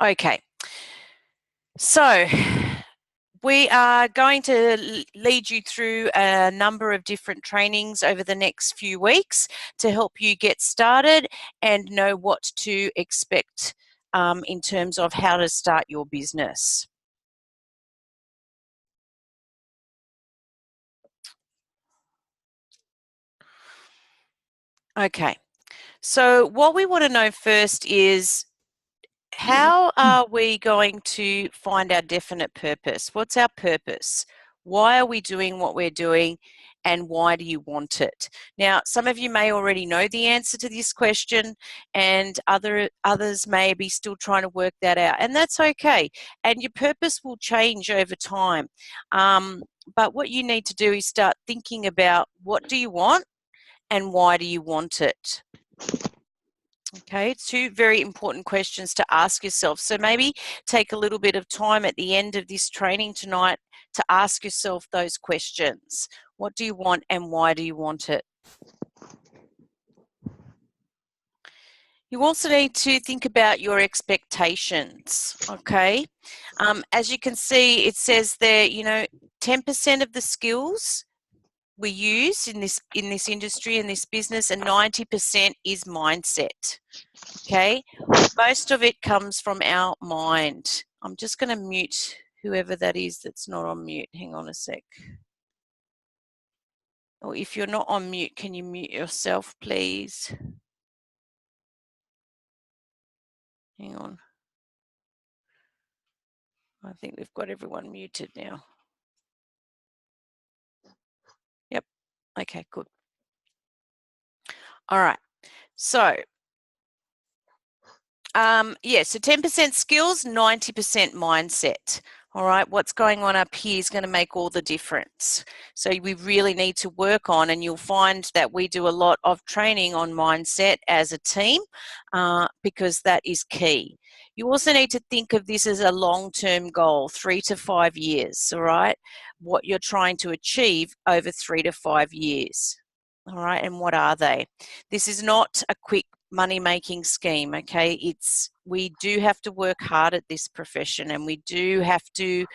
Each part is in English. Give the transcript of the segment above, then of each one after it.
Okay, so we are going to lead you through a number of different trainings over the next few weeks to help you get started and know what to expect in terms of how to start your business. Okay, so what we want to know first is, how are we going to find our definite purpose? What's our purpose? Why are we doing what we're doing, and why do you want it? Now, some of you may already know the answer to this question, and others may be still trying to work that out, and that's okay. And your purpose will change over time. But what you need to do is start thinking about, what do you want and why do you want it? Okay, two very important questions to ask yourself. So maybe take a little bit of time at the end of this training tonight to ask yourself those questions. What do you want and why do you want it? You also need to think about your expectations, okay? As you can see, it says there, 10% of the skills we use in this industry, in this business, and 90% is mindset. Okay, most of it comes from our mind. I'm just going to mute whoever that is that's not on mute. Hang on a sec. Or if you're not on mute, can you mute yourself, please? Hang on. I think we've got everyone muted now. Yep. Okay, good. All right. So, so 10% skills, 90% mindset. All right, what's going on up here is going to make all the difference. So we really need to work on, and you'll find that we do a lot of training on mindset as a team because that is key. You also need to think of this as a long-term goal, 3 to 5 years, all right? What you're trying to achieve over 3 to 5 years. All right, and what are they? This is not a quick money-making scheme, okay? We do have to work hard at this profession, and we do have to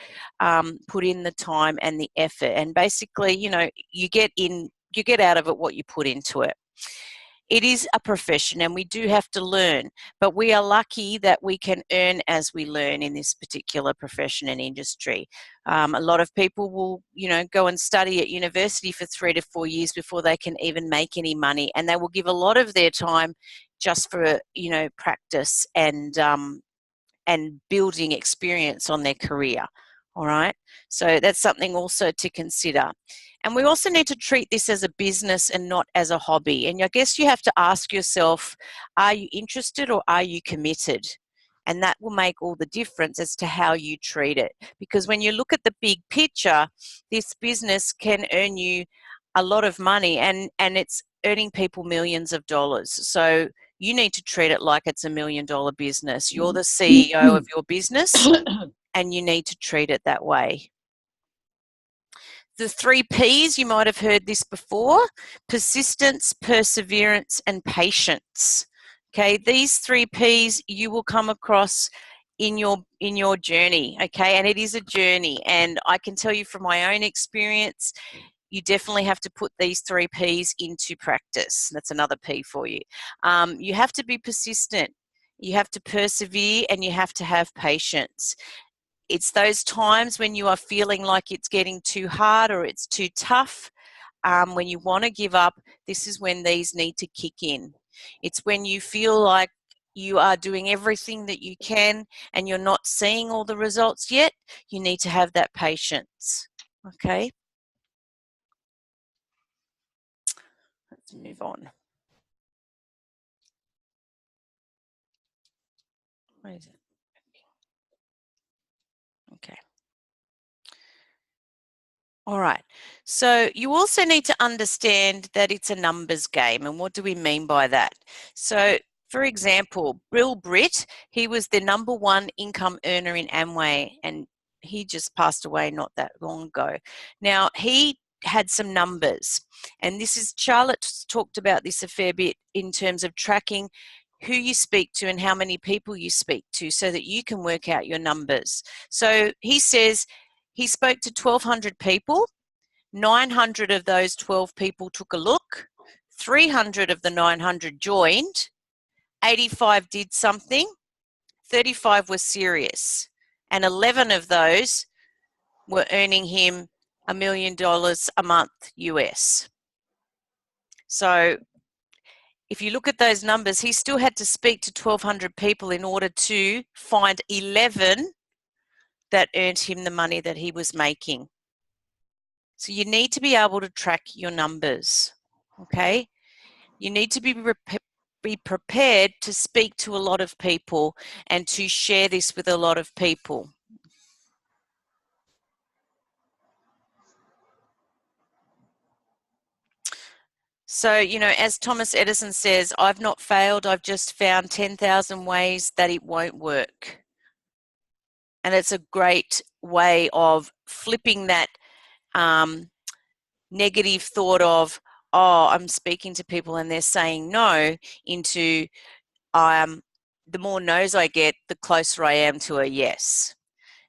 put in the time and the effort. And basically, you get out of it what you put into it. It is a profession, and we do have to learn, but we are lucky that we can earn as we learn in this particular profession and industry. A lot of people will, go and study at university for 3 to 4 years before they can even make any money, and they will give a lot of their time just for, practice and building experience on their career. All right, so that's something also to consider. And we also need to treat this as a business and not as a hobby. And I guess you have to ask yourself, are you interested or are you committed? And that will make all the difference as to how you treat it. Because when you look at the big picture, this business can earn you a lot of money, and it's earning people millions of dollars. So you need to treat it like it's $1 million business. You're the CEO of your business, and you need to treat it that way. The 3 Ps, you might have heard this before: persistence, perseverance, and patience. Okay, these 3 Ps you will come across in your journey, okay? And it is a journey, and I can tell you from my own experience, you definitely have to put these 3 Ps into practice. That's another P for you. You have to be persistent, you have to persevere, and you have to have patience. It's those times when you are feeling like it's getting too hard or it's too tough, when you want to give up, this is when these need to kick in. It's when you feel like you are doing everything that you can and you're not seeing all the results yet, you need to have that patience, okay? Let's move on. Where is it? Okay. All right. So you also need to understand that it's a numbers game. And what do we mean by that? So, for example, Bill Britt, he was the #1 income earner in Amway, and he just passed away not that long ago. Now, he had some numbers, and Charlotte's talked about this a fair bit in terms of tracking who you speak to and how many people you speak to so that you can work out your numbers. So he says he spoke to 1,200 people. 900 of those 12 people took a look. 300 of the 900 joined. 85 did something. 35 were serious. And 11 of those were earning him $1 million a month US. So if you look at those numbers, he still had to speak to 1,200 people in order to find 11 that earned him the money that he was making. So you need to be able to track your numbers, okay? You need to be prepared to speak to a lot of people and to share this with a lot of people. So, you know, as Thomas Edison says, I've not failed, I've just found 10,000 ways that it won't work. And it's a great way of flipping that negative thought of, oh, I'm speaking to people and they're saying no, into the more no's I get, the closer I am to a yes.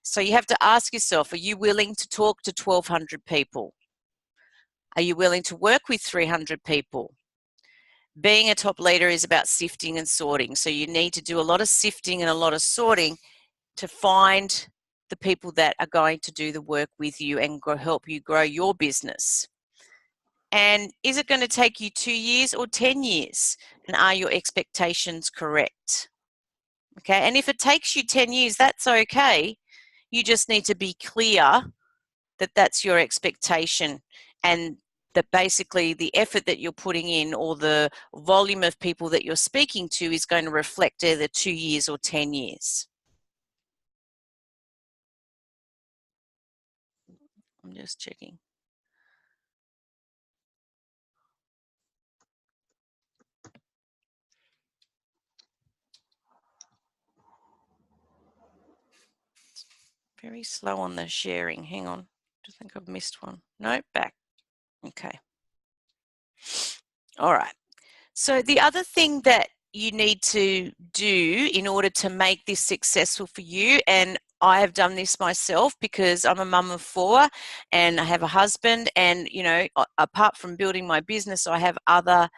So you have to ask yourself, are you willing to talk to 1,200 people? Are you willing to work with 300 people? Being a top leader is about sifting and sorting. So you need to do a lot of sifting and a lot of sorting to find the people that are going to do the work with you and help you grow your business. And is it going to take you 2 years or 10 years? And are your expectations correct? Okay, and if it takes you 10 years, that's okay. You just need to be clear that that's your expectation, and that basically the effort that you're putting in or the volume of people that you're speaking to is going to reflect either 2 years or 10 years. I'm just checking. Very slow on the sharing. Hang on. I think I've missed one. No, back. Okay. All right. So the other thing that you need to do in order to make this successful for you, and I have done this myself because I'm a mum of 4 and I have a husband, and you know, apart from building my business, I have other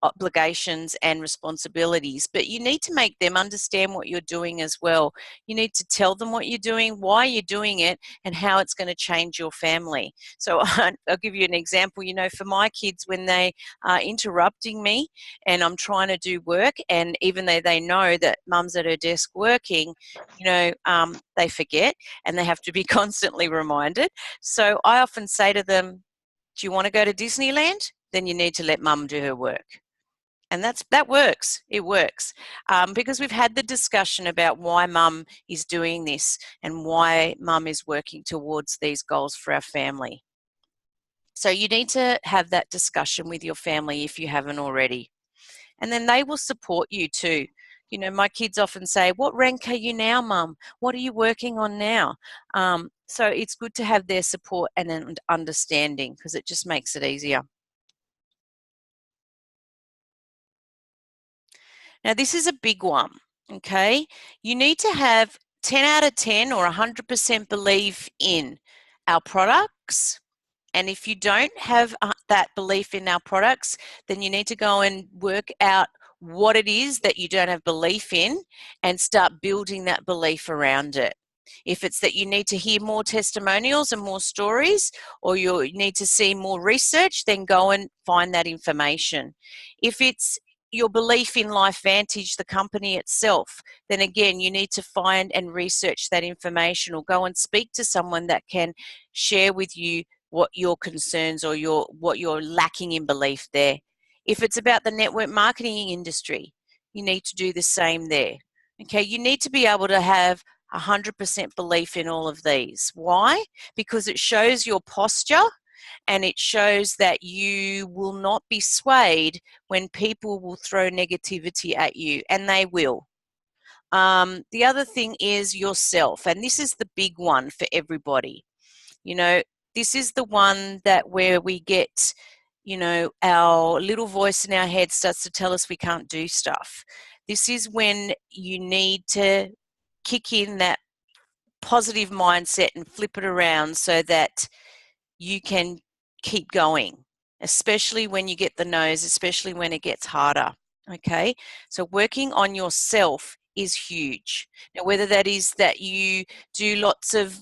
obligations and responsibilities, but you need to make them understand what you're doing as well. You need to tell them what you're doing, why you're doing it, and how it's going to change your family. So I'll give you an example. You know, for my kids, when they are interrupting me and I'm trying to do work, and even though they know that mum's at her desk working, you know, they forget and they have to be constantly reminded. So I often say to them, do you want to go to Disneyland? Then you need to let mum do her work. And that works. It works because we've had the discussion about why mum is doing this and why mum is working towards these goals for our family. So you need to have that discussion with your family if you haven't already. And then they will support you too. You know, my kids often say, what rank are you now, mum? What are you working on now? So it's good to have their support and an understanding because it just makes it easier. Now, this is a big one, okay? You need to have 10 out of 10 or 100% belief in our products. And if you don't have that belief in our products, then you need to go and work out what it is that you don't have belief in and start building that belief around it. If it's that you need to hear more testimonials and more stories, or you need to see more research, then go and find that information. If it's your belief in LifeVantage, the company itself, then again, you need to find and research that information or go and speak to someone that can share with you what your concerns or what you're lacking in belief there. If it's about the network marketing industry, you need to do the same there. Okay, you need to be able to have 100% belief in all of these. Why? Because it shows your posture and it shows that you will not be swayed when people will throw negativity at you, and they will. The other thing is yourself, and this is the big one for everybody. You know, this is the one that where we get, you know, our little voice in our head starts to tell us we can't do stuff. This is when you need to kick in that positive mindset and flip it around so that you can keep going, especially when you get the no's, especially when it gets harder. Okay, so working on yourself is huge. Now, whether that is that you do lots of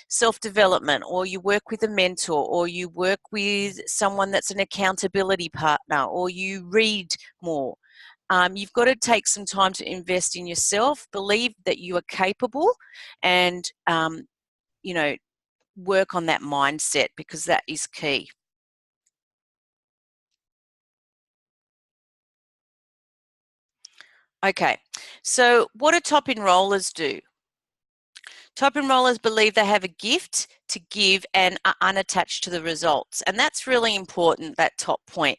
self-development, or you work with a mentor, or you work with someone that's an accountability partner, or you read more, you've got to take some time to invest in yourself, believe that you are capable, and you know, work on that mindset, because that is key. Okay, so what do top enrollers do? Top enrollers believe they have a gift to give and are unattached to the results. And that's really important, that top point.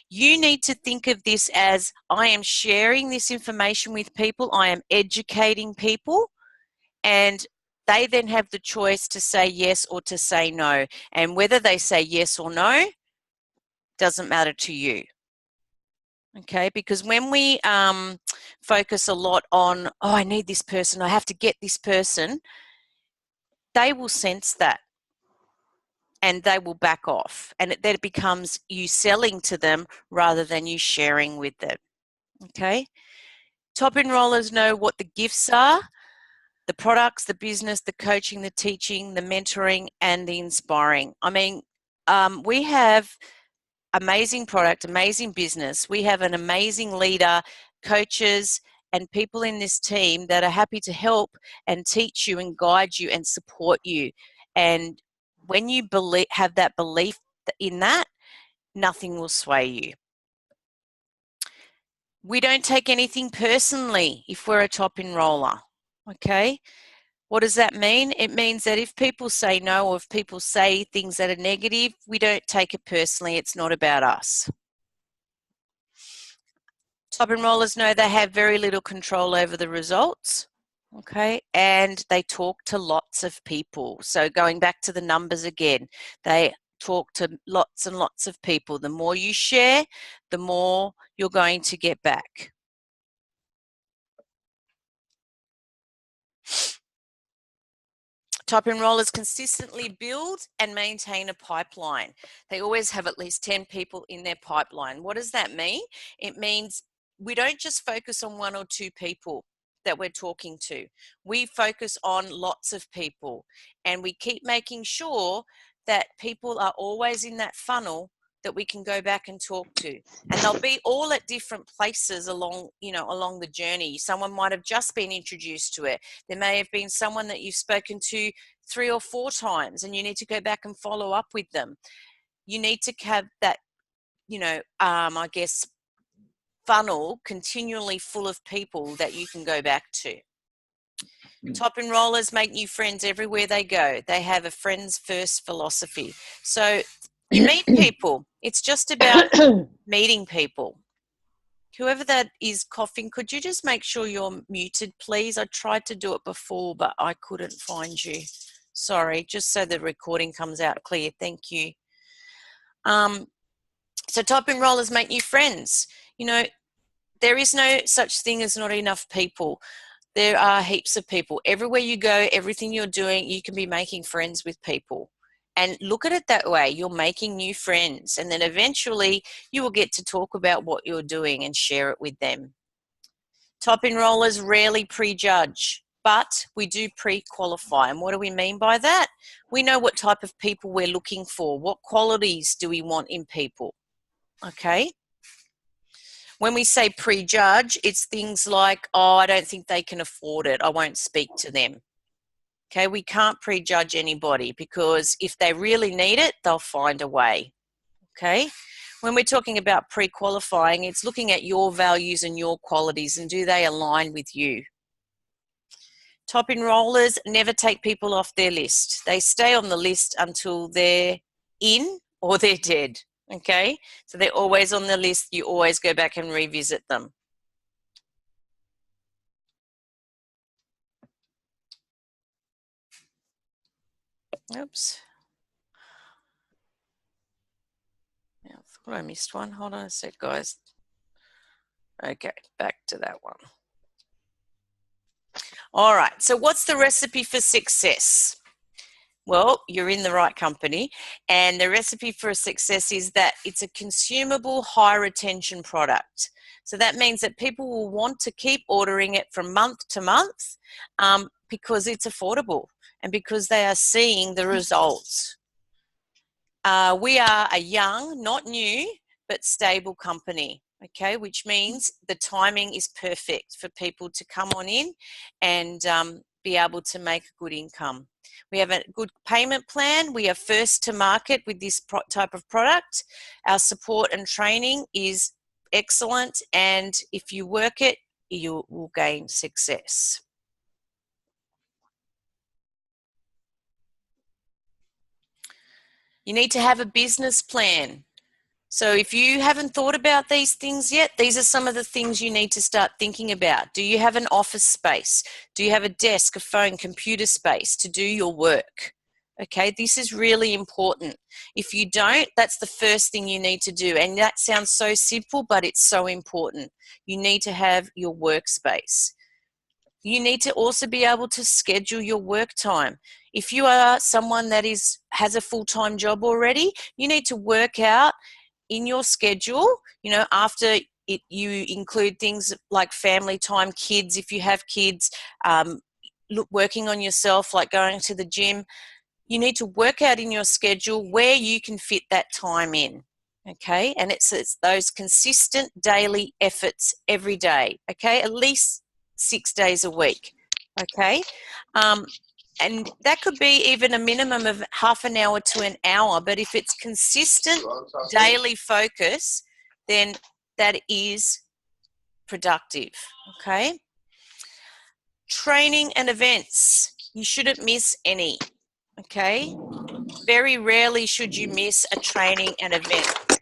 You need to think of this as, I am sharing this information with people, I am educating people, and they then have the choice to say yes or to say no. And whether they say yes or no doesn't matter to you. Okay, because when we focus a lot on, oh, I need this person, I have to get this person, they will sense that and they will back off. And then it becomes you selling to them rather than you sharing with them. Okay, top enrollers know what the gifts are: the products, the business, the coaching, the teaching, the mentoring, and the inspiring. I mean, we have amazing product, amazing business. We have an amazing leader, coaches, and people in this team that are happy to help and teach you and guide you and support you. And when you have that belief in that, nothing will sway you. We don't take anything personally if we're a top enroller. Okay? What does that mean? It means that if people say no, or if people say things that are negative, we don't take it personally. It's not about us. Top enrollers know they have very little control over the results, okay, and they talk to lots of people. So going back to the numbers again, they talk to lots and lots of people. The more you share, the more you're going to get back. Top enrollers consistently build and maintain a pipeline. They always have at least 10 people in their pipeline. What does that mean? It means we don't just focus on one or two people that we're talking to. We focus on lots of people, and we keep making sure that people are always in that funnel that we can go back and talk to. And they'll be all at different places along, along the journey. Someone might have just been introduced to it. There may have been someone that you've spoken to 3 or 4 times, and you need to go back and follow up with them. You need to have that, I guess, funnel continually full of people that you can go back to. Top enrollers make new friends everywhere they go. They have a friends first philosophy. So you meet people. It's just about meeting people. Whoever that is coughing, could you just make sure you're muted, please? I tried to do it before, but I couldn't find you. Sorry, just so the recording comes out clear. Thank you. So top enrollers make new friends. There is no such thing as not enough people. There are heaps of people. Everywhere you go, everything you're doing, you can be making friends with people. And look at it that way. You're making new friends. And then eventually you will get to talk about what you're doing and share it with them. Top enrollers rarely prejudge, but we do pre-qualify. And what do we mean by that? We know what type of people we're looking for. What qualities do we want in people? Okay. When we say prejudge, it's things like, oh, I don't think they can afford it, I won't speak to them. Okay, we can't prejudge anybody, because if they really need it, they'll find a way. Okay, when we're talking about pre-qualifying, it's looking at your values and your qualities, and do they align with you? Top enrollers never take people off their list. They stay on the list until they're in or they're dead. Okay, so they're always on the list. You always go back and revisit them. Oops. Yeah, I thought I missed one. Hold on a sec, guys. Okay, back to that one. All right, so what's the recipe for success? Well, you're in the right company, and the recipe for success is that it's a consumable, high retention product. So that means that people will want to keep ordering it from month to month because it's affordable and because they are seeing the results. We are a young, not new, but stable company, okay, which means the timing is perfect for people to come on in and be able to make a good income. We have a good payment plan. We are first to market with this type of product. Our support and training is excellent, and if you work it, you will gain success. You need to have a business plan. So if you haven't thought about these things yet, these are some of the things you need to start thinking about. Do you have an office space? Do you have a desk, a phone, computer space to do your work? Okay, this is really important. If you don't, that's the first thing you need to do. And that sounds so simple, but it's so important. You need to have your workspace. You need to also be able to schedule your work time. If you are someone that has a full-time job already, you need to work out in your schedule, after you include things like family time, kids, if you have kids, working on yourself, like going to the gym. You need to work out in your schedule where you can fit that time in, okay? And it's those consistent daily efforts every day, okay? At least 6 days a week, okay? And that could be even a minimum of half an hour to an hour, but if it's consistent daily focus, then that is productive, okay? Training and events, you shouldn't miss any, okay? Very rarely should you miss a training and event.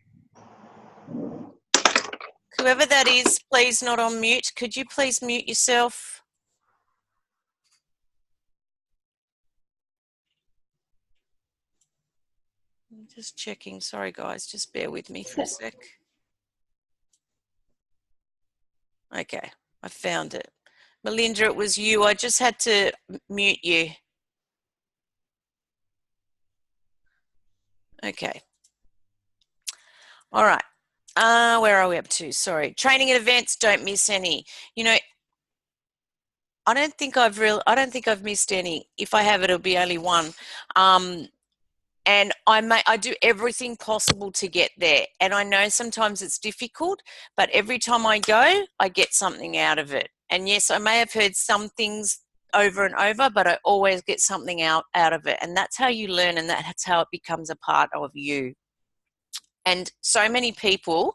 Whoever that is, please not on mute. Could you please mute yourself? I'm just checking. Sorry, guys. Just bear with me for a sec. Okay, I found it. Melinda, it was you. I just had to mute you. Okay. All right. Where are we up to? Sorry. Training and events, don't miss any. I don't think I've missed any. If I have, it'll be only one. And I do everything possible to get there. And I know sometimes it's difficult, but every time I go, I get something out of it. And yes, I may have heard some things over and over, but I always get something out of it. And that's how you learn, and that's how it becomes a part of you. And so many people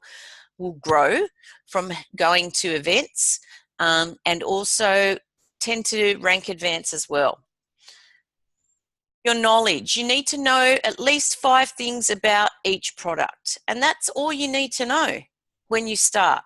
will grow from going to events, and also tend to rank advance as well. Your knowledge. You need to know at least 5 things about each product, and that's all you need to know when you start.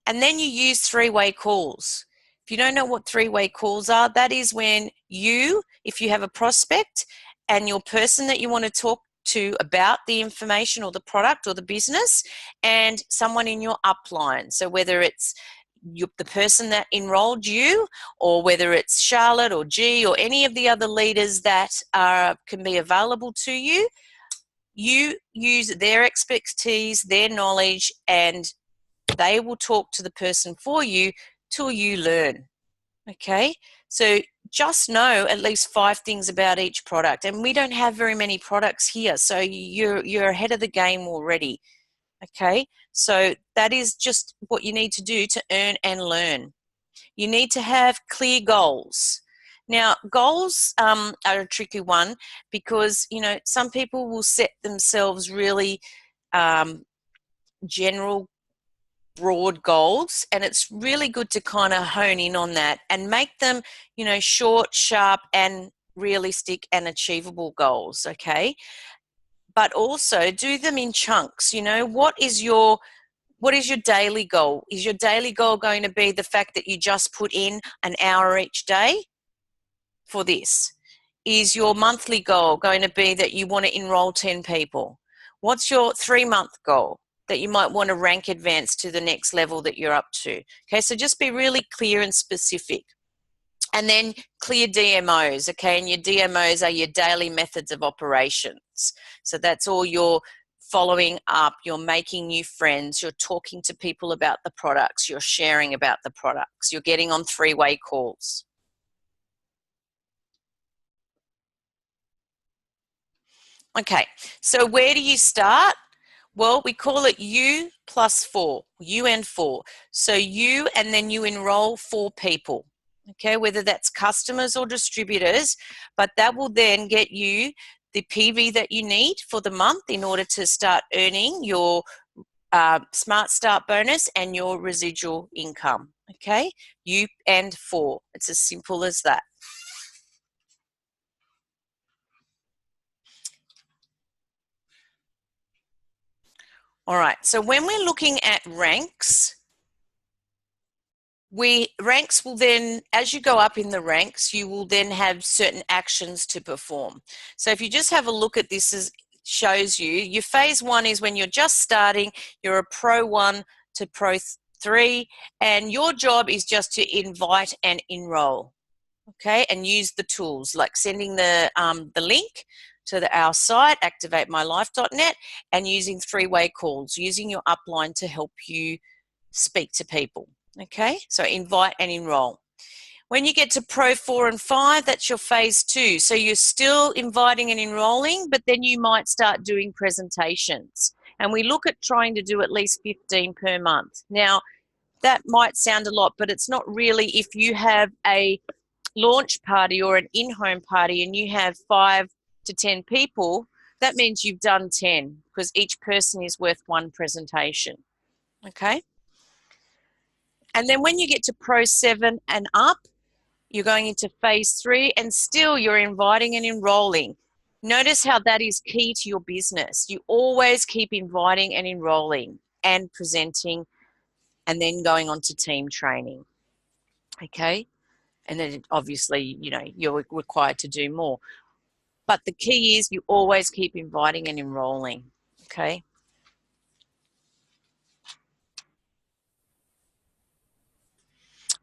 And then you use 3-way calls. If you don't know what 3-way calls are, that is when if you have a prospect and your person that you want to talk to about the information or the product or the business, and someone in your upline. So whether it's the person that enrolled you, or whether it's Charlotte or G or any of the other leaders that can be available to you, you use their expertise, their knowledge, and they will talk to the person for you till you learn. Okay, so just know at least 5 things about each product, and we don't have very many products here, so you're ahead of the game already. Okay, so that is just what you need to do to earn and learn. You need to have clear goals. Now, goals are a tricky one because, some people will set themselves really general, broad goals, and it's really good to kind of hone in on that and make them, short, sharp, and realistic and achievable goals, okay? But also do them in chunks. What is your daily goal? Is your daily goal going to be the fact that you just put in an hour each day for this? Is your monthly goal going to be that you want to enroll 10 people? What's your 3-month goal? that you might want to rank advance to the next level that you're up to. Okay, so just be really clear and specific. And then clear DMOs, okay, and your DMOs are your daily methods of operations. So that's all your following up, you're making new friends, you're talking to people about the products, you're sharing about the products, you're getting on three-way calls. Okay, so where do you start? Well, we call it U plus 4, U and 4. So you, and then you enroll 4 people, okay, whether that's customers or distributors, but that will then get you the PV that you need for the month in order to start earning your Smart Start bonus and your residual income, okay? U and 4. It's as simple as that. All right, so when we're looking at ranks, ranks will then, as you go up in the ranks, you will then have certain actions to perform. So if you just have a look at this, as shows you, your phase 1 is when you're just starting, you're a Pro 1 to Pro 3, and your job is just to invite and enroll, okay, and use the tools like sending the link to our site, activatemylife.net, and using three-way calls, using your upline to help you speak to people. Okay, so invite and enroll. When you get to Pro 4 and 5, that's your phase 2. So you're still inviting and enrolling, but then you might start doing presentations. And we look at trying to do at least 15 per month. Now, that might sound a lot, but it's not really. If you have a launch party or an in-home party and you have 5 to 10 people, that means you've done 10 because each person is worth 1 presentation. Okay? And then when you get to Pro 7 and up, you're going into phase 3 and still you're inviting and enrolling. Notice how that is key to your business. You always keep inviting and enrolling and presenting and then going on to team training. Okay? And then obviously, you know, you're required to do more. But the key is you always keep inviting and enrolling. Okay?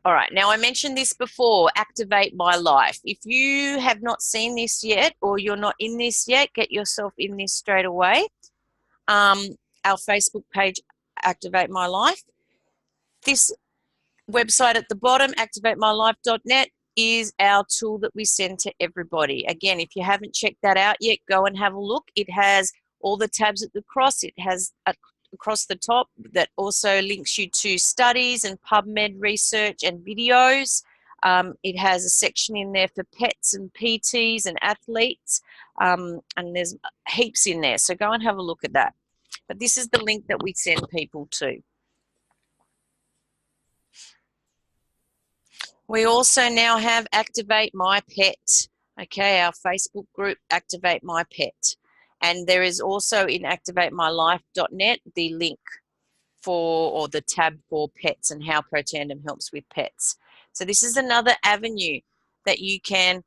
All right, now I mentioned this before, Activate My Life. If you have not seen this yet or you're not in this yet, get yourself in this straight away. Our Facebook page, Activate My Life. This website at the bottom, activatemylife.net, is our tool that we send to everybody. Again, if you haven't checked that out yet, go and have a look. It has all the tabs at the cross. It has across the top that also links you to studies and PubMed research and videos. It has a section in there for pets and PTs and athletes, and there's heaps in there. So go and have a look at that. But this is the link that we send people to. We also now have Activate My Pet, okay, our Facebook group, Activate My Pet. And there is also in activatemylife.net the link for, or the tab for pets and how Protandim helps with pets. So this is another avenue that you can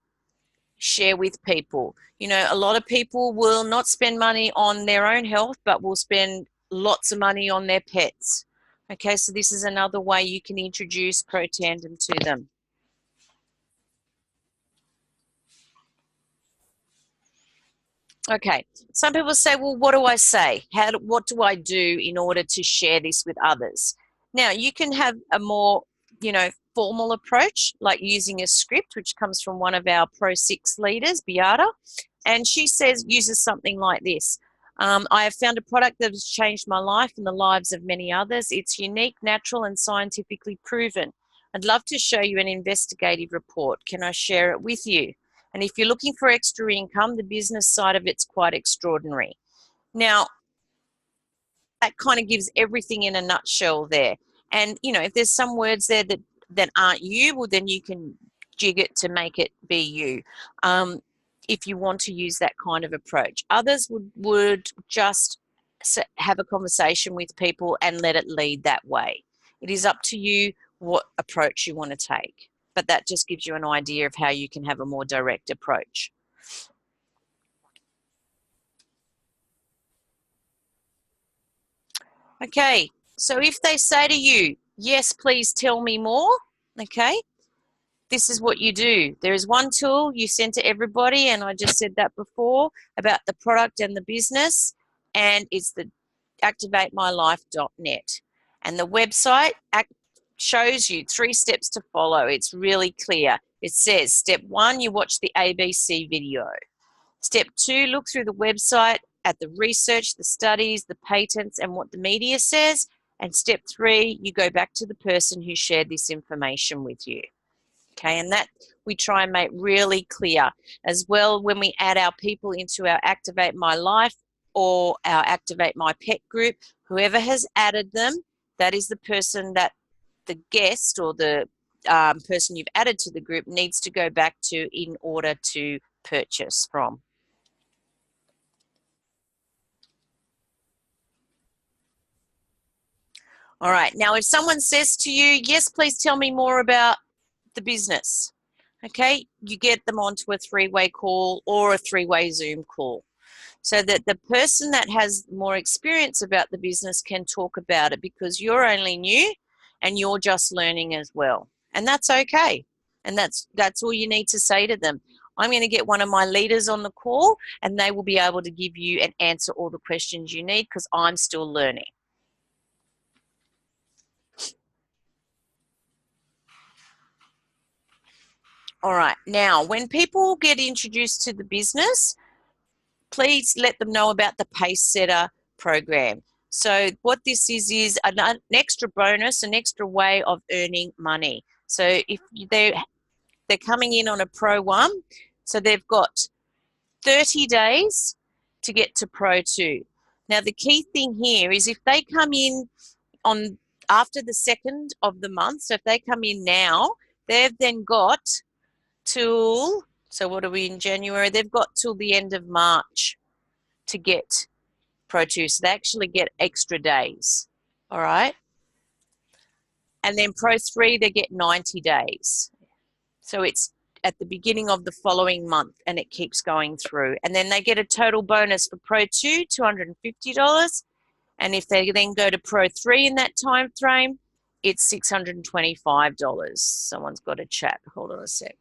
share with people. You know, a lot of people will not spend money on their own health, but will spend lots of money on their pets. Okay, so this is another way you can introduce Protandim to them. Okay, some people say, well, what do I say? What do I do in order to share this with others? Now, you can have a more, you know, formal approach, like using a script, which comes from one of our Pro 6 leaders, Beata, and she uses something like this. I have found a product that has changed my life and the lives of many others. It's unique, natural, and scientifically proven. I'd love to show you an investigative report. Can I share it with you? And if you're looking for extra income, the business side of it's quite extraordinary. Now, that kind of gives everything in a nutshell there. And, you know, if there's some words there that aren't you, well, then you can jig it to make it be you. If you want to use that kind of approach. Others would just have a conversation with people and let it lead that way. It is up to you what approach you want to take. But that just gives you an idea of how you can have a more direct approach. Okay, so if they say to you, yes, please tell me more, okay, this is what you do. There is one tool you send to everybody, and I just said that before about the product and the business, and it's the activatemylife.net. And the website shows you 3 steps to follow. It's really clear. It says step 1, you watch the ABC video. Step 2, look through the website at the research, the studies, the patents, and what the media says. And step 3, you go back to the person who shared this information with you. Okay, and that we try and make really clear as well when we add our people into our Activate My Life or our Activate My Pet group. Whoever has added them, that is the person that the guest or the person you've added to the group needs to go back to in order to purchase from. All right, now if someone says to you, yes, please tell me more about the business, okay, you get them onto a 3-way call or a 3-way Zoom call so that the person that has more experience about the business can talk about it, because you're only new and you're just learning as well. And that's okay. And that's all you need to say to them. I'm going to get one of my leaders on the call and they will be able to give you and answer all the questions you need, because I'm still learning. All right. Now, when people get introduced to the business, please let them know about the Pace Setter program. So what this is an extra bonus, an extra way of earning money. So if they're coming in on a Pro 1, so they've got 30 days to get to Pro 2. Now the key thing here is if they come in on after the 2nd of the month, so if they come in now, they've then got till, so what are we in January? They've got till the end of March to get Pro 2. So they actually get extra days. All right. And then Pro 3, they get 90 days. So it's at the beginning of the following month and it keeps going through. And then they get a total bonus for Pro 2, $250. And if they then go to Pro 3 in that time frame, it's $625. Someone's got a chat. Hold on a sec.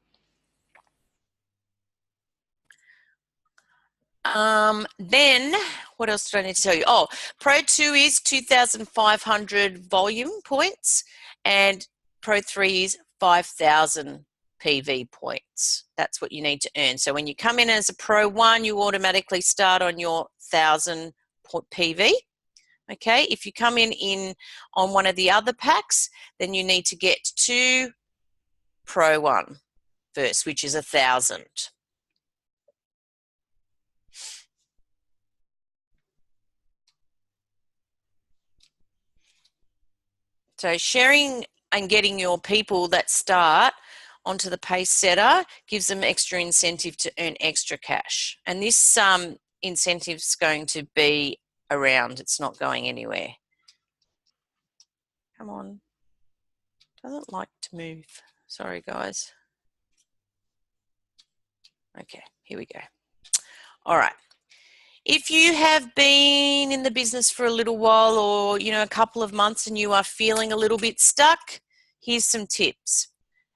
Then what else do I need to tell you? Oh, Pro 2 is 2,500 volume points and Pro 3 is 5,000 PV points. That's what you need to earn. So when you come in as a Pro 1, you automatically start on your 1,000 PV. Okay, if you come in on one of the other packs, then you need to get to Pro 1 first, which is 1,000. So sharing and getting your people that start onto the Pace Setter gives them extra incentive to earn extra cash. And this incentive is going to be around. It's not going anywhere. Come on. Doesn't like to move. Sorry, guys. Okay, here we go. All right. If you have been in the business for a little while or, a couple of months and you are feeling a little bit stuck, here's some tips.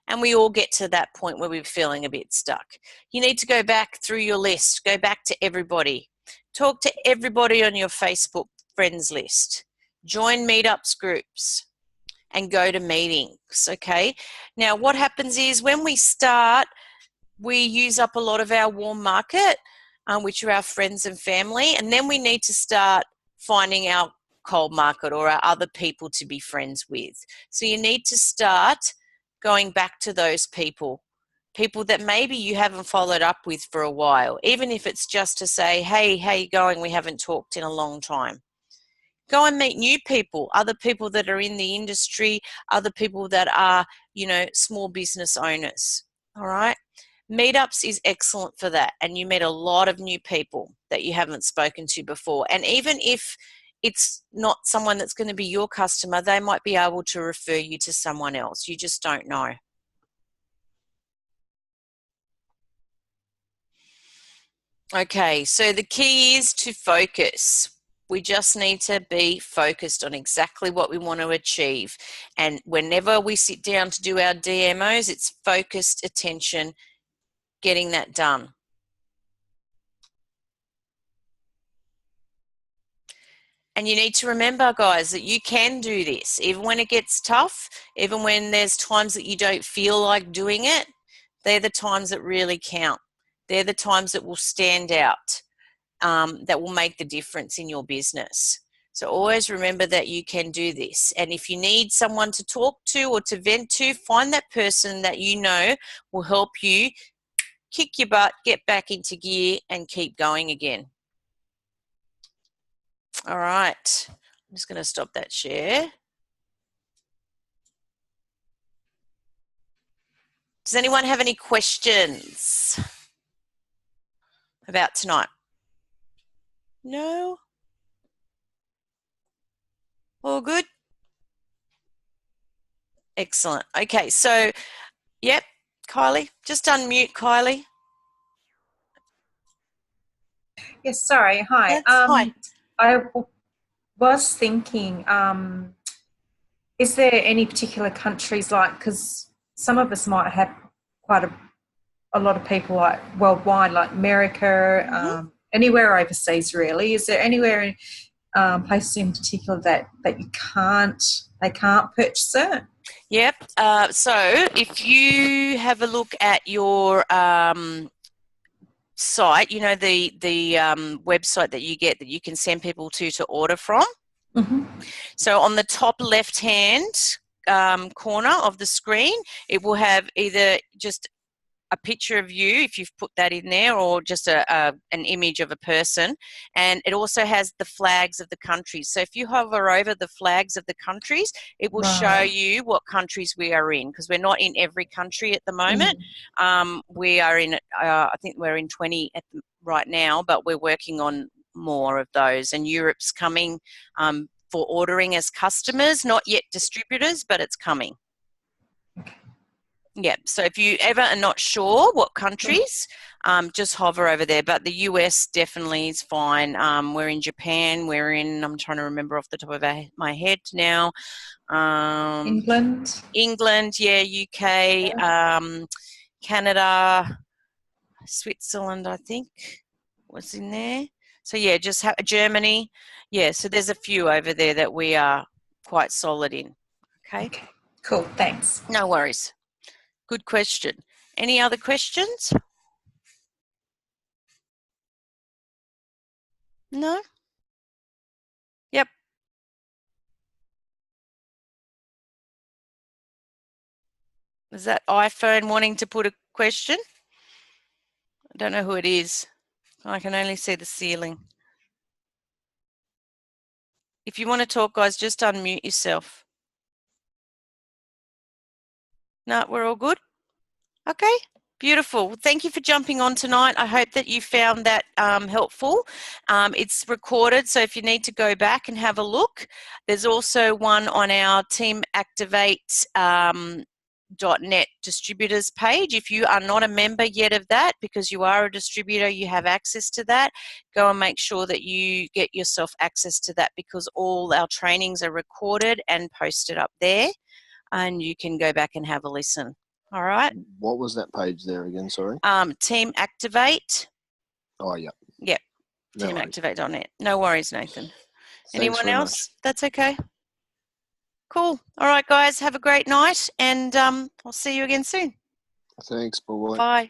And we all get to that point where we're feeling a bit stuck. You need to go back through your list, go back to everybody. Talk to everybody on your Facebook friends list. Join meetups groups and go to meetings, okay? Now, what happens is when we start, we use up a lot of our warm market, which are our friends and family, and then we need to start finding our cold market or our other people to be friends with. So you need to start going back to those people that maybe you haven't followed up with for a while, even if it's just to say, hey, how you going? We haven't talked in a long time. Go and meet new people, other people that are in the industry, other people that are, small business owners, all right? Meetups is excellent for that, and you meet a lot of new people that you haven't spoken to before. And even if it's not someone that's going to be your customer, they might be able to refer you to someone else. You just don't know. Okay, so the key is to focus. We just need to be focused on exactly what we want to achieve. And whenever we sit down to do our DMOs, it's focused attention, getting that done. And you need to remember, guys, that you can do this. Even when it gets tough, even when there's times that you don't feel like doing it, they're the times that really count. They're the times that will stand out, that will make the difference in your business. So always remember that you can do this. And if you need someone to talk to or to vent to, find that person that you know will help you kick your butt, get back into gear, and keep going again. All right. I'm just going to stop that share. Does anyone have any questions about tonight? No? All good? Excellent. Okay, so, yep, Kylie, just unmute Kylie. Yes, sorry. Hi. Hi. I was thinking, is there any particular countries like, because some of us might have quite a lot of people like worldwide, like America, anywhere overseas really. Is there anywhere, places in particular that they can't purchase it? Yep. So if you have a look at your site, you know, the website that you get that you can send people to order from. Mm-hmm. So on the top left hand corner of the screen, it will have either just a picture of you if you've put that in there, or just an image of a person, and it also has the flags of the countries. So if you hover over the flags of the countries, it will show you what countries we are in, because we're not in every country at the moment. We are in I think we're in 20 right now, but we're working on more of those, and Europe's coming for ordering as customers, not yet distributors, but it's coming. Yeah, so if you ever are not sure what countries, just hover over there. But the US definitely is fine. We're in Japan. We're in, I'm trying to remember off the top of my head now. England. England, yeah, UK, Canada, Switzerland, I think was in there. So yeah, just Germany. Yeah, so there's a few over there that we are quite solid in. Okay. Cool, thanks. No worries. Good question. Any other questions? No? Yep. Is that iPhone wanting to put a question? I don't know who it is. I can only see the ceiling. If you want to talk, guys, just unmute yourself. No, we're all good? Okay. Beautiful. Thank you for jumping on tonight. I hope that you found that helpful. It's recorded, so if you need to go back and have a look, there's also one on our Team Activate .net distributors page. If you are not a member yet of that, because you are a distributor, you have access to that, go and make sure that you get yourself access to that, because all our trainings are recorded and posted up there, and you can go back and have a listen. All right. What was that page there again? Sorry. Team Activate. Oh, yeah. Yep. No Teamactivate.net. No worries, Nathan. Thanks. Anyone else? That's okay. Cool. All right, guys. Have a great night, and I'll see you again soon. Thanks. Bye-bye. Bye.